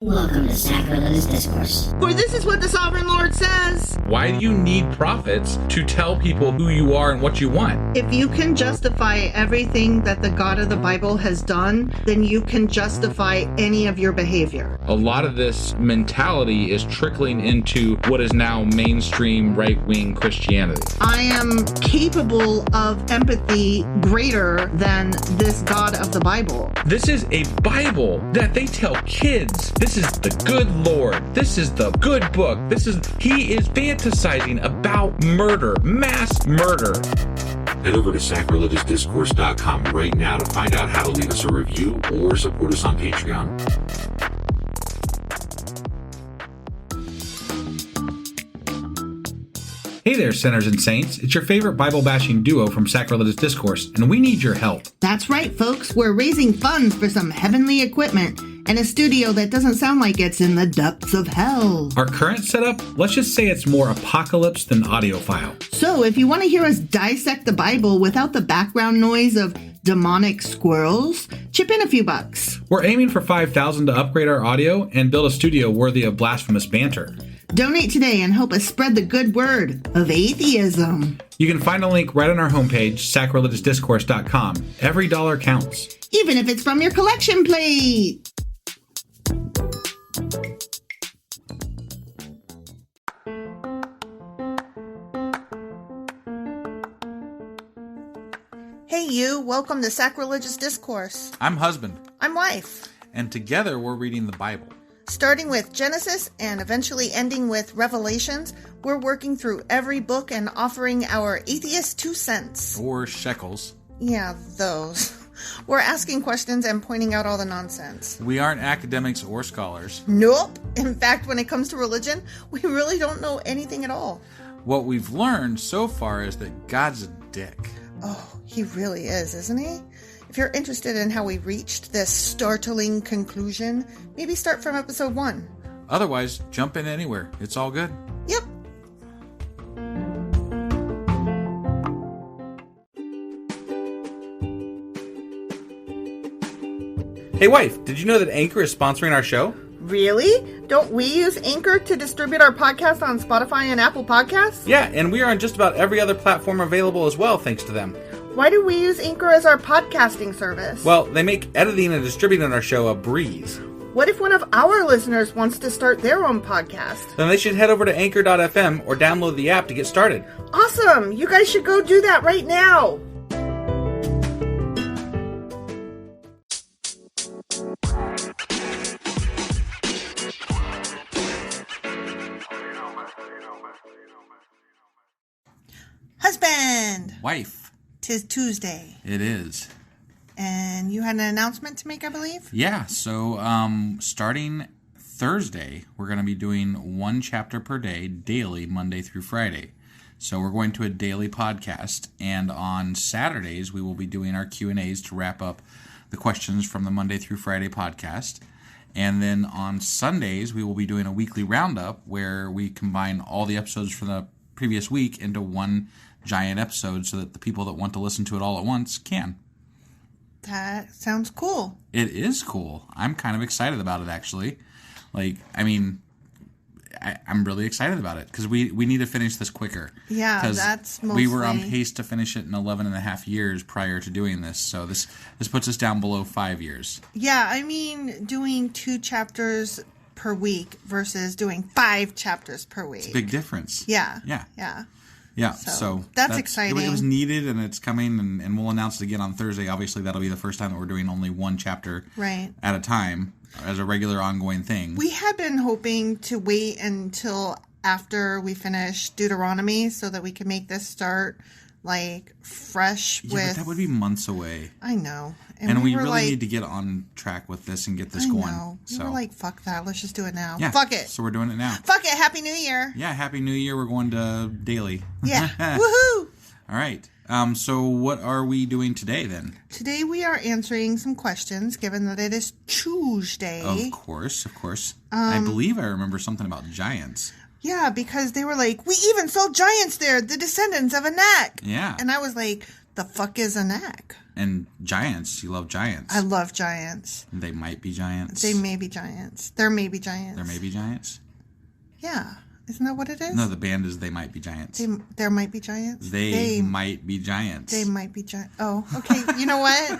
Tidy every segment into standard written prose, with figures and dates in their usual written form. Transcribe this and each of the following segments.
Welcome to Sacrilegious Discourse. For this is what the Sovereign Lord says. Why do you need prophets to tell people who you are and what you want? If you can justify everything that the God of the Bible has done, then you can justify any of your behavior. A lot of this mentality is trickling into what is now mainstream right-wing Christianity. I am capable of empathy greater than this God of the Bible. This is a Bible that they tell kids. This is the good Lord. This is the good book. He is fantasizing about murder, mass murder. Head over to sacrilegiousdiscourse.com right now to find out how to leave us a review or support us on Patreon. Hey there, sinners and saints. It's your favorite Bible-bashing duo from Sacrilegious Discourse, and we need your help. That's right, folks. We're raising funds for some heavenly equipment and a studio that doesn't sound like it's in the depths of hell. Our current setup, let's just say it's more apocalypse than audiophile. So if you want to hear us dissect the Bible without the background noise of demonic squirrels, chip in a few bucks. We're aiming for $5,000 to upgrade our audio and build a studio worthy of blasphemous banter. Donate today and help us spread the good word of atheism. You can find a link right on our homepage, sacrilegiousdiscourse.com. Every dollar counts. Even if it's from your collection plate. Hey you, welcome to Sacrilegious Discourse. I'm husband. I'm wife. And together we're reading the Bible. Starting with Genesis and eventually ending with Revelations, we're working through every book and offering our atheist 2 cents. Or shekels. Yeah, those. We're asking questions and pointing out all the nonsense. We aren't academics or scholars. Nope. In fact, when it comes to religion, we really don't know anything at all. What we've learned so far is that God's a dick. Oh, he really is, isn't he? If you're interested in how we reached this startling conclusion, maybe start from episode 1. Otherwise, jump in anywhere. It's all good. Yep. Hey wife, did you know that Anchor is sponsoring our show? Really? Don't we use Anchor to distribute our podcast on Spotify and Apple Podcasts? Yeah, and we are on just about every other platform available as well, thanks to them. Why do we use Anchor as our podcasting service? Well, they make editing and distributing our show a breeze. What if one of our listeners wants to start their own podcast? Then they should head over to anchor.fm or download the app to get started. Awesome! You guys should go do that right now! Husband! Wife. 'Tis Tuesday. It is. And you had an announcement to make, I believe? Yeah, so starting Thursday, we're going to be doing 1 chapter per day, daily, Monday through Friday. So we're going to a daily podcast, and on Saturdays, we will be doing our Q&As to wrap up the questions from the Monday through Friday podcast. And then on Sundays, we will be doing a weekly roundup where we combine all the episodes from the previous week into one giant episode so that the people that want to listen to it all at once can. That sounds cool. It is cool. I'm kind of excited about it, actually. I'm really excited about it because we need to finish this quicker. Yeah, that's mostly... We were on pace to finish it in 11 and a half years prior to doing this, so this puts us down below 5 years. Yeah, I mean, doing 2 chapters per week versus doing 5 chapters per week. It's a big difference. Yeah. Yeah, so that's exciting. It was needed, and it's coming, and we'll announce it again on Thursday. Obviously, that'll be the first time that we're doing only 1 chapter at a time as a regular ongoing thing. We had been hoping to wait until after we finish Deuteronomy so that we could make this start fresh with... but that would be months away. I know. And we really need to get on track with this and get this going. I know. We were fuck that. Let's just do it now. Yeah, fuck it. So we're doing it now. Fuck it. Happy New Year. Yeah, Happy New Year. We're going to daily. Yeah. Woohoo. All right. So what are we doing today then? Today we are answering some questions, given that it is Tuesday. Of course. I believe I remember something about giants. Yeah, because they were like, we even saw giants there, the descendants of Anak. Yeah. And I was like, The fuck is Anak? And giants. You love giants. I love giants. They might be giants. They may be giants. There may be giants. There may be giants? Yeah. Isn't that what it is? No, the band is They Might Be Giants. There might be giants? They might be giants. They might be giants. Oh, okay. You know what?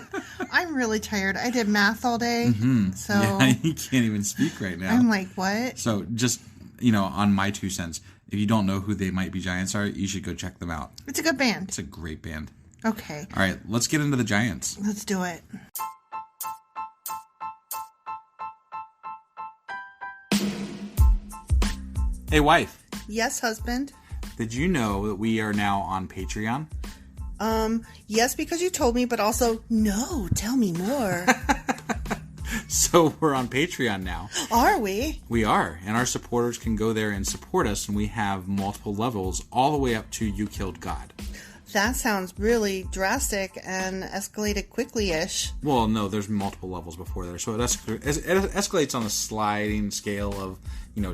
I'm really tired. I did math all day. So Yeah, you can't even speak right now. I'm like, what? So just, on my 2 cents, if you don't know who They Might Be Giants are, you should go check them out. It's a good band. It's a great band. Okay. All right, let's get into the giants. Let's do it. Hey, wife. Yes, husband. Did you know that we are now on Patreon? Yes, because you told me, but also, no, tell me more. So we're on Patreon now. Are we? We are, and our supporters can go there and support us, and we have multiple levels all the way up to You Killed God. That sounds really drastic and escalated quickly-ish. Well, no, there's multiple levels before there, so it escalates on a sliding scale of,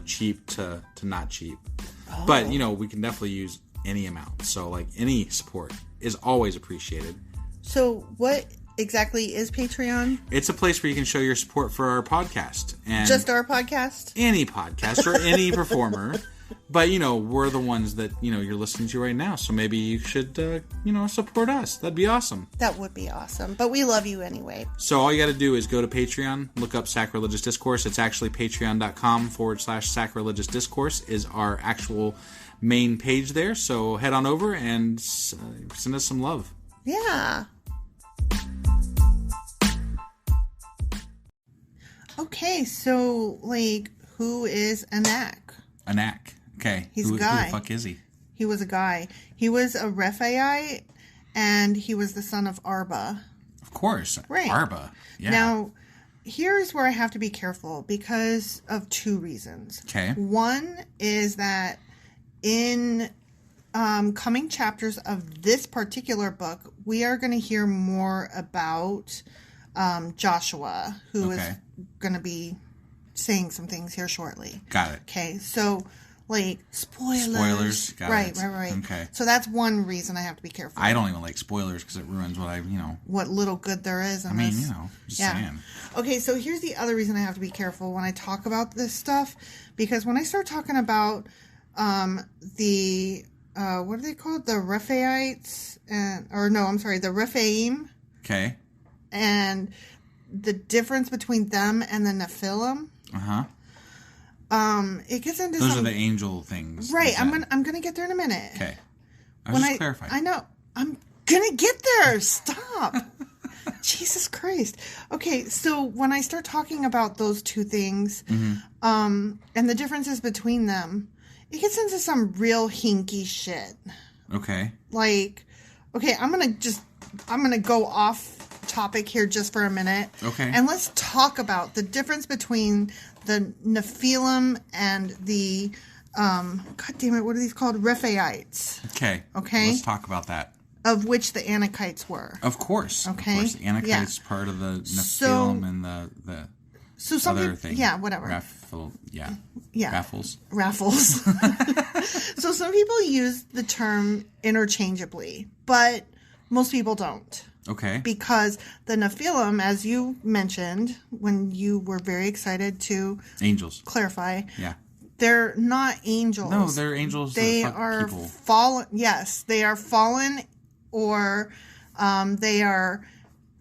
cheap to not cheap. Oh. But, we can definitely use any amount, so, any support is always appreciated. So what exactly is Patreon? It's a place where you can show your support for our podcast. And just our podcast? Any podcast or any performer. But, we're the ones that, you're listening to right now. So maybe you should, support us. That'd be awesome. That would be awesome. But we love you anyway. So all you got to do is go to Patreon, look up Sacrilegious Discourse. It's actually patreon.com/Sacrilegious Discourse is our actual main page there. So head on over and send us some love. Yeah. Okay, so, who is Anak? Anak. Okay. He's a guy. Who the fuck is he? He was a guy. He was a Rephaite, and he was the son of Arba. Of course. Right. Arba. Yeah. Now, here's where I have to be careful because of 2 reasons. Okay. One is that in coming chapters of this particular book, we are going to hear more about Joshua, who is going to be saying some things here shortly. Got it. Okay, so spoilers. Got right, it. right. Okay. So that's one reason I have to be careful. I don't even like spoilers because it ruins what little good there is in this. Just saying. Okay, so here's the other reason I have to be careful when I talk about this stuff, because when I start talking about the what are they called? The Rephaites the Rephaim. Okay. And the difference between them and the Nephilim. It gets into those are the angel things. Right. I'm gonna get there in a minute. Okay. I was just clarifying. I know. I'm gonna get there. Stop. Jesus Christ. Okay, so when I start talking about those 2 things, and the differences between them, it gets into some real hinky shit. Okay. I'm gonna go off topic here just for a minute. Okay. And let's talk about the difference between the Nephilim and the God damn it, what are these called? Rephaites. Okay. Okay. Let's talk about that. Of which the Anakites were. Of course. Okay. Of course. The Anakites part of the Nephilim and the other thing. Yeah, whatever. Raffles. So some people use the term interchangeably, but most people don't. Okay. Because the Nephilim, as you mentioned, when you were very excited to angels clarify, yeah, they're not angels. No, they're angels. They that fuck are people. fallen. Yes, they are fallen, or they are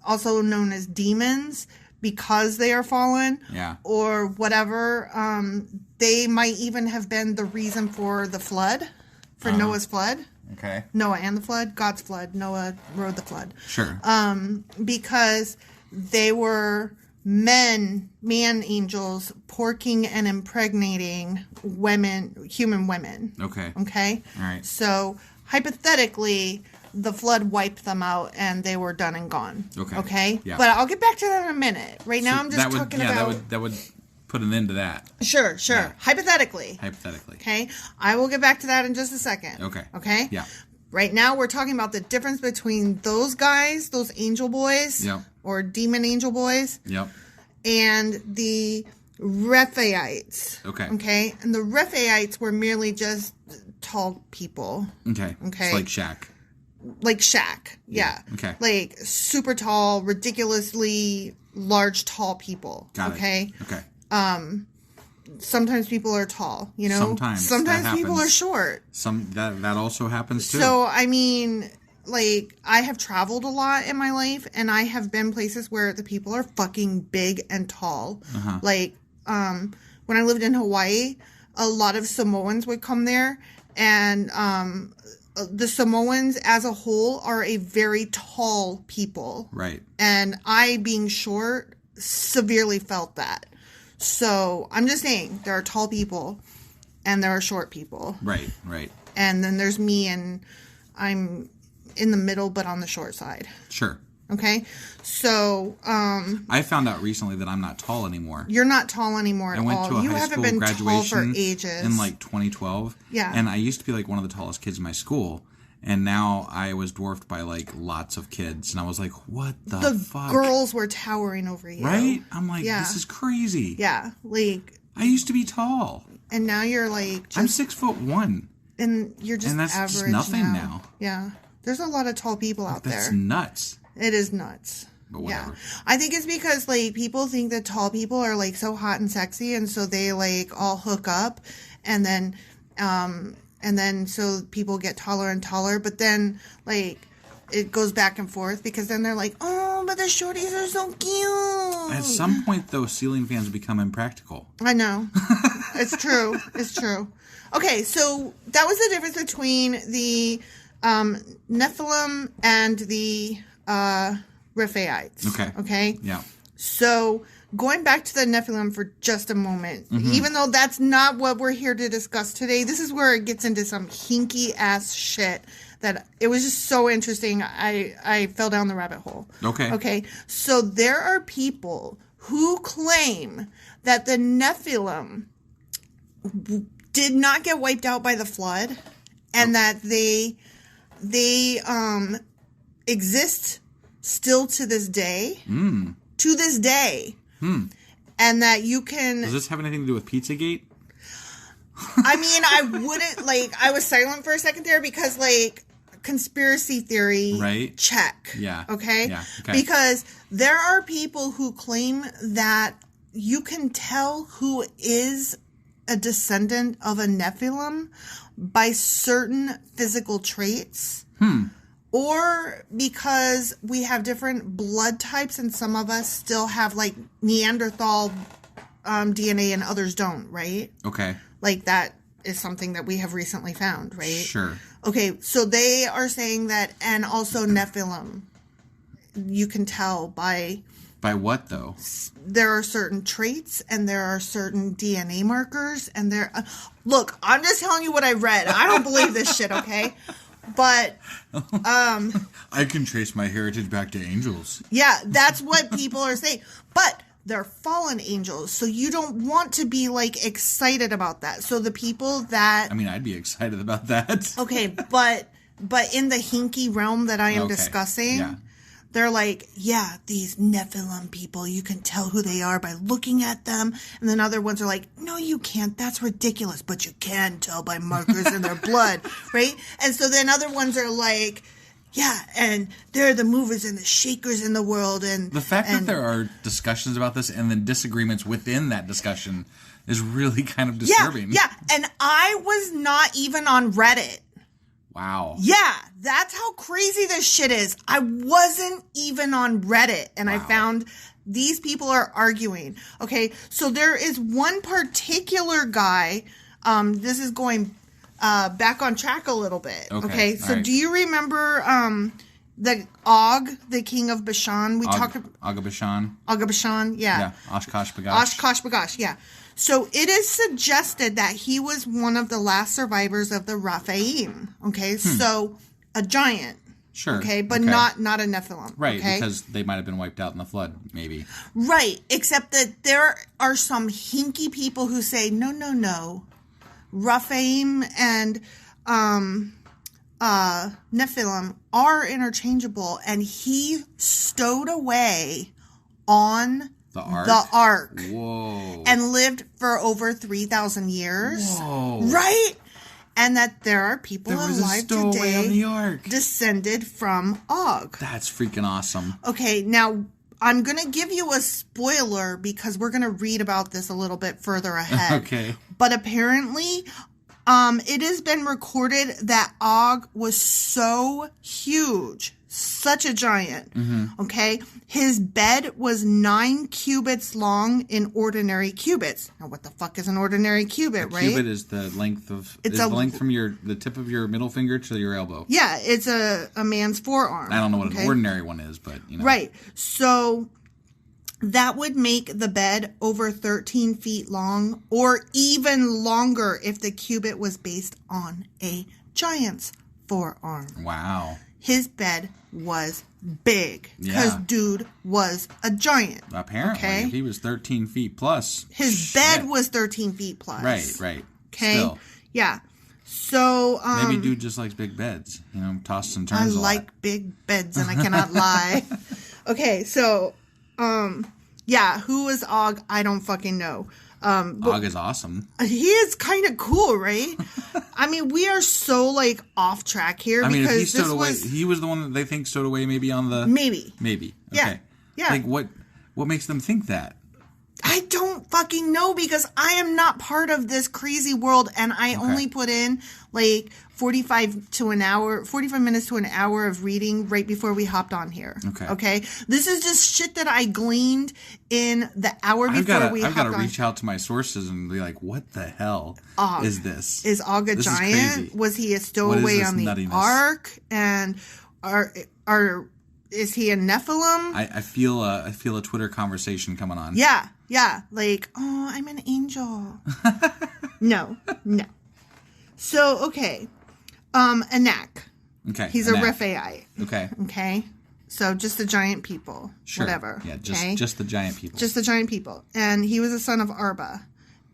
also known as demons because they are fallen. Yeah. Or whatever. They might even have been the reason for the flood, for Noah's flood. Okay. Noah and the flood, God's flood. Noah rode the flood. Sure. Because they were man angels porking and impregnating human women. Okay. Okay? All right. So, hypothetically, the flood wiped them out and they were done and gone. Okay. Okay? Yeah. But I'll get back to that in a minute. Right now, I'm just that would, talking yeah, about... that would put an end to that. Sure. Yeah. Hypothetically. Okay? I will get back to that in just a second. Okay? Yeah. Right now, we're talking about the difference between those guys, those angel boys, Yep. or demon angel boys, Yep. and the Rephaites. Okay. Okay? And the Rephaites were merely just tall people. Okay. Okay. It's like Shaq. like Shaq. Yeah. Okay. Like super tall, ridiculously large, tall people. Got okay. it. Okay. Sometimes people are tall, you know? Sometimes people are happens. short. That also happens too. So, I mean, like, I have traveled a lot in my life, and I have been places where the people are fucking big and tall. Like, when I lived in Hawaii, a lot of Samoans would come there, and the Samoans as a whole are a very tall people. Right. And I, being short, severely felt that. So I'm just saying, there are tall people and there are short people. Right, right. And then there's me, and I'm in the middle but on the short side. Sure. Okay? So, I found out recently that I'm not tall anymore. you're not tall anymore at I went all. to a You high haven't school been tall for graduation ages. in like 2012. Yeah. And I used to be like one of the tallest kids in my school. And now I was dwarfed by like lots of kids. And I was like, what the fuck? Girls were towering over you. Right? I'm like, Yeah. this is crazy. Yeah. Like, I used to be tall. and now you're like, I'm just, 6'1". and you're just and that's average just nothing now. Yeah. There's a lot of tall people out That's there. nuts. It is nuts. But whatever. Yeah. I think it's because, like, people think that tall people are, like, so hot and sexy, and so they, like, all hook up, and then so people get taller and taller, but then, like, it goes back and forth, because then they're like, oh, but the shorties are so cute. At some point, though, ceiling fans become impractical. I know. It's true. It's true. Okay, so that was the difference between the Nephilim and the Rephaites. Okay? Yeah. So, going back to the Nephilim for just a moment, even though that's not what we're here to discuss today, this is where it gets into some hinky-ass shit that it was just so interesting. I fell down the rabbit hole. Okay. Okay, so there are people who claim that the Nephilim did not get wiped out by the flood, and that they exist still to this day. To this day. And that you can... Does this have anything to do with Pizzagate? I mean, I wouldn't, like... I was silent for a second there because, like, conspiracy theory... Right. Check. Yeah. Okay? Yeah. Okay. Because there are people who claim that you can tell who is a descendant of a Nephilim by certain physical traits. Or because we have different blood types, and some of us still have, like, Neanderthal DNA and others don't, right? Okay. Like, that is something that we have recently found, right? Sure. Okay, so they are saying that, and also Nephilim, you can tell by... By what, though? There are certain traits, and there are certain DNA markers, and there... look, I'm just telling you what I read. I don't believe this shit, okay? But, I can trace my heritage back to angels. yeah, that's what people are saying. But they're fallen angels, so you don't want to be, like, excited about that. So the people that... I mean, I'd be excited about that. Okay, but in the hinky realm that I am Okay, discussing... yeah. They're like, yeah, these Nephilim people, you can tell who they are by looking at them. And then other ones are like, no, you can't. That's ridiculous. But you can tell by markers in their blood, right? And so then other ones are like, yeah, and they're the movers and the shakers in the world. And The fact that there are discussions about this and then disagreements within that discussion is really kind of disturbing. Yeah, and I was not even on Reddit. Wow. Yeah, that's how crazy this shit is. I wasn't even on Reddit, and I found these people are arguing. Okay, so there is one particular guy. This is going back on track a little bit. Okay, so right. do you remember the Og, the king of Bashan? We talked about Aga Bashan. Og Bashan. Yeah. Oshkosh Bagosh. Oshkosh Bagosh, yeah. So it is suggested that he was one of the last survivors of the Rephaim. Okay, so a giant. Sure. Okay, but not a Nephilim. Right, okay? because they might have been wiped out in the flood, maybe. Right, except that there are some hinky people who say, no. Rephaim and Nephilim are interchangeable, and he stowed away on The Ark? the Ark. Whoa. And lived for over 3,000 years. Whoa. Right? and that there are people There was a alive stowaway on the today ark. descended from Og. That's freaking awesome. Okay, now I'm going to give you a spoiler because we're going to read about this a little bit further ahead. Okay. But apparently, it has been recorded that Og was so huge, such a giant, okay? His bed was 9 cubits long in ordinary cubits. Now, what the fuck is an ordinary cubit, right? Cubit is the length of... It's the length from the tip of your middle finger to your elbow. Yeah, it's a man's forearm. I don't know what okay? an ordinary one is, but, you know. Right. So that would make the bed over 13 feet long, or even longer if the cubit was based on a giant's forearm. Wow. His bed was big because Yeah. dude was a giant. Apparently, Okay? if he was 13 feet plus. His bed was 13 feet plus. Right. Okay. Still. Yeah. So Maybe dude just likes big beds. You know, tosses and I turns a lot. like big beds, and I cannot lie. Okay, so yeah, who is Og? I don't fucking know. Og is awesome. He is kind of cool, right? I mean, we are so like off track here I mean, if because he stowed this away, was he was the one that they think stowed away maybe on the... maybe. Maybe. Yeah. Okay. Yeah. Like, what makes them think that? I don't fucking know because I am not part of this crazy world, and I only put in like 45 minutes to an hour of reading right before we hopped on here. Okay. This is just shit that I gleaned in the hour before we hopped on. I've got to reach out to my sources and be like, what the hell is this? Is Og a This is giant? crazy. Was he a What is stowaway this on the nuttiness? ark? And is he a Nephilim? I feel a Twitter conversation coming on. Yeah. Like, oh, I'm an angel. No. So, okay. Anak. Okay. He's Anak. a Rephaite. Okay. So just the giant people. Sure. Whatever. Yeah, okay? just the giant people. Just the giant people. And he was a son of Arba.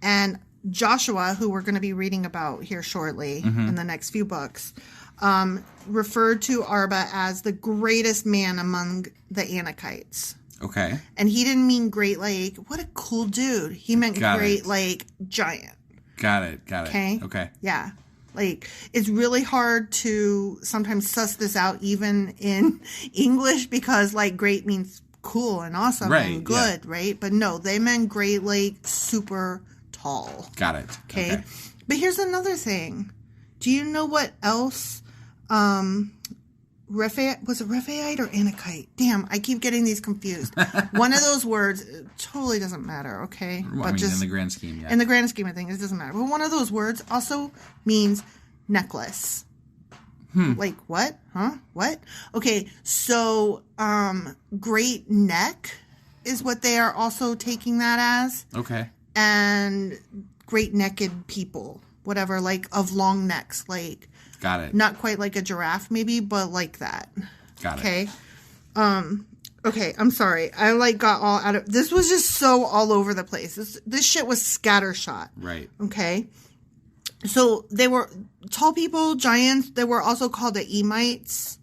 And Joshua, who we're going to be reading about here shortly in the next few books, referred to Arba as the greatest man among the Anakites. Okay. And he didn't mean great like, what a cool dude. He meant Got great it. like giant. Got it. Okay? Yeah. Like, it's really hard to sometimes suss this out even in English because, like, great means cool and awesome and good, right? But no, they meant great, like, super tall. Got it. Okay? But here's another thing. Do you know what else, was it Rephaite or Anakite? Damn, I keep getting these confused. One of those words, it totally doesn't matter, okay? Well, I mean, in the grand scheme, yeah. In the grand scheme of things, it doesn't matter. But one of those words also means necklace. Like, what? Huh? What? Okay, so, great neck is what they are also taking that as. Okay. And great naked people. Whatever, like, of long necks, like... Got it. Not quite like a giraffe, maybe, but like that. Got it. Okay. Okay, I'm sorry. I like got all out of this was just so all over the place. This shit was scattershot. Right. Okay. So they were tall people, giants. They were also called the Emites.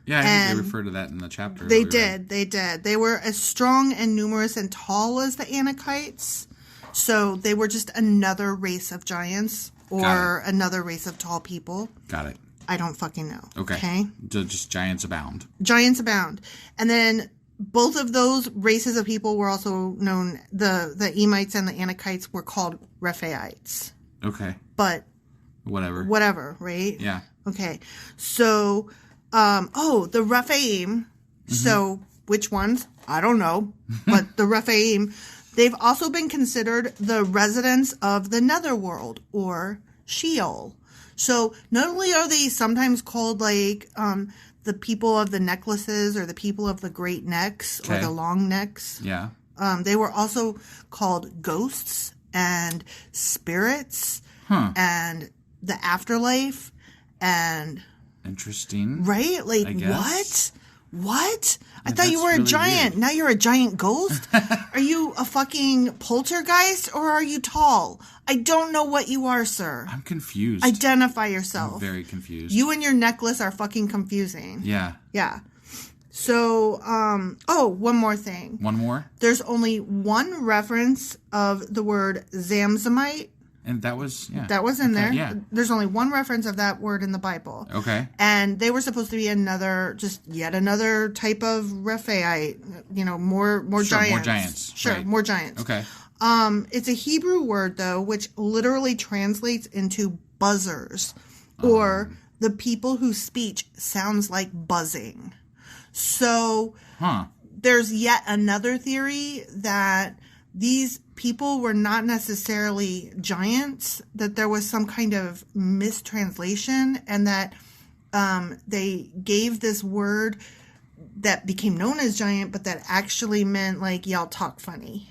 Yeah, I think And they referred to that in the chapter. They earlier. did. They did. They were as strong and numerous and tall as the Anakites. So they were just another race of giants or another race of tall people. Got it. I don't fucking know. Okay. Just giants abound. Giants abound. And then both of those races of people were also known, the Emites and the Anakites were called Rephaites. Okay. But whatever, right? Yeah. Okay. So, the Rephaim, so which ones? I don't know. But the Rephaim, they've also been considered the residents of the netherworld or Sheol. So not only are they sometimes called like the people of the necklaces or the people of the great necks or the long necks. Yeah. They were also called ghosts and spirits and the afterlife and interesting. Right? Like I guess. What? I Yeah, thought you that's were a really giant. weird. Now you're a giant ghost? Are you a fucking poltergeist or are you tall? I don't know what you are, sir. I'm confused. Identify yourself. I'm very confused. You and your necklace are fucking confusing. Yeah. Yeah. So, one more thing. One more? There's only one reference of the word Zamzamite And that was, yeah. That was in there. Yeah. There's only one reference of that word in the Bible. Okay. And they were supposed to be yet another type of Rephaite, more giants. More giants. Sure, right. more giants. Okay. It's a Hebrew word, though, which literally translates into buzzers, or the people whose speech sounds like buzzing. So there's yet another theory that these people were not necessarily giants, that there was some kind of mistranslation, and that they gave this word that became known as giant, but that actually meant like y'all talk funny.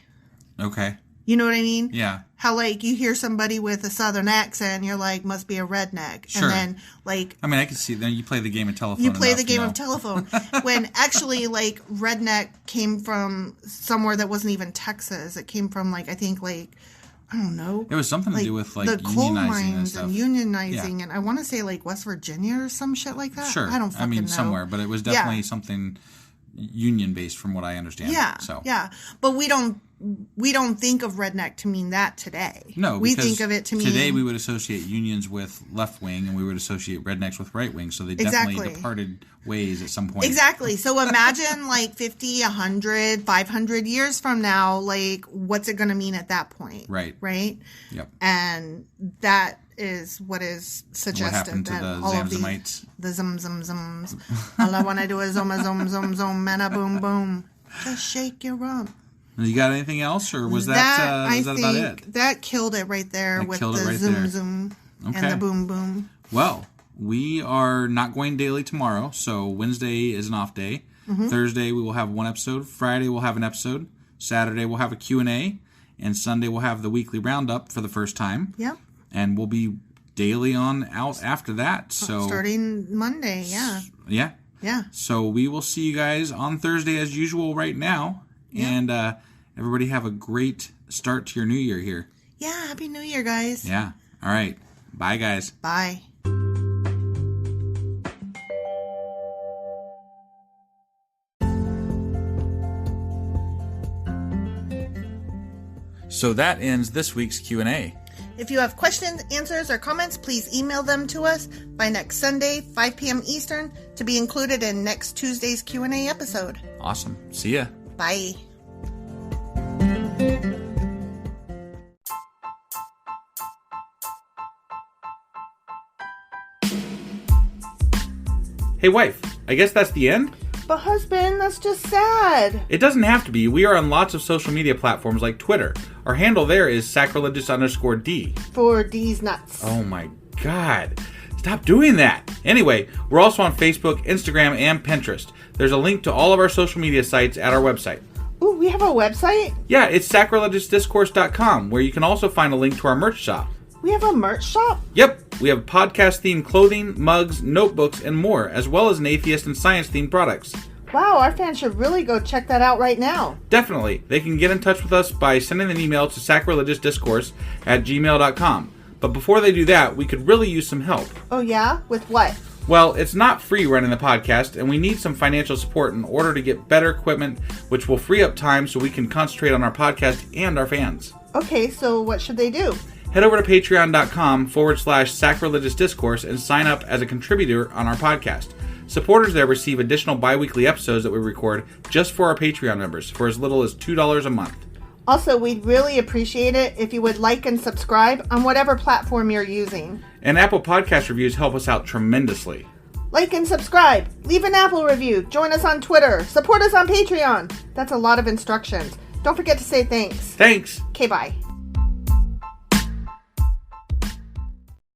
Okay. You know what I mean? Yeah. How, like, you hear somebody with a southern accent, you're like, must be a redneck. Sure. And then, like... I mean, I can see, then you play the game of telephone. You play the game of telephone. When actually, like, redneck came from somewhere that wasn't even Texas. It came from, like, I think, like, I don't know. It was something to do with, like, the coal unionizing mines and unionizing. And I want to say, like, West Virginia or some shit like that. Sure. I don't fucking know. Somewhere. But it was definitely something union-based from what I understand. Yeah, so. yeah. But we don't think of redneck to mean that today. No, we think of it to mean... Today we would associate unions with left wing, and we would associate rednecks with right wing, so they definitely departed ways at some point. Exactly. So imagine like 50, 100, 500 years from now, like, what's it going to mean at that point? Right. Right? Yep. And that is what is suggested. What happened to that the all Zamzamites? The zums. All I want to do is zoom, mana boom, boom. Just shake your rump. You got anything else, or was that about it? That killed it right there with the zoom and the boom boom. Well, we are not going daily tomorrow, so Wednesday is an off day. Mm-hmm. Thursday we will have one episode. Friday we'll have an episode. Saturday we'll have a Q&A. And Sunday we'll have the weekly roundup for the first time. Yep. And we'll be daily out after that. So starting Monday, yeah. Yeah. Yeah. So we will see you guys on Thursday as usual right now. Yeah. And everybody have a great start to your new year here. Yeah, Happy New Year, guys. Yeah. All right. Bye, guys. Bye. So that ends this week's Q&A. If you have questions, answers, or comments, please email them to us by next Sunday, 5 p.m. Eastern, to be included in next Tuesday's Q&A episode. Awesome. See ya. Bye. Hey, wife, I guess that's the end? But husband, that's just sad. It doesn't have to be. We are on lots of social media platforms like Twitter. Our handle there is sacrilegious_D. For D's nuts. Oh my god. Stop doing that. Anyway, we're also on Facebook, Instagram, and Pinterest. There's a link to all of our social media sites at our website. Ooh, we have a website? Yeah, it's sacrilegiousdiscourse.com, where you can also find a link to our merch shop. We have a merch shop? Yep, we have podcast-themed clothing, mugs, notebooks, and more, as well as an atheist and science-themed products. Wow, our fans should really go check that out right now. Definitely. They can get in touch with us by sending an email to sacrilegiousdiscourse@gmail.com. But before they do that, we could really use some help. Oh yeah? With what? Well, it's not free running the podcast, and we need some financial support in order to get better equipment, which will free up time so we can concentrate on our podcast and our fans. Okay, so what should they do? Head over to patreon.com/sacrilegiousdiscourse and sign up as a contributor on our podcast. Supporters there receive additional bi-weekly episodes that we record just for our Patreon members for as little as $2 a month. Also, we'd really appreciate it if you would like and subscribe on whatever platform you're using. And Apple Podcast reviews help us out tremendously. Like and subscribe. Leave an Apple review. Join us on Twitter. Support us on Patreon. That's a lot of instructions. Don't forget to say thanks. Thanks. Okay, bye.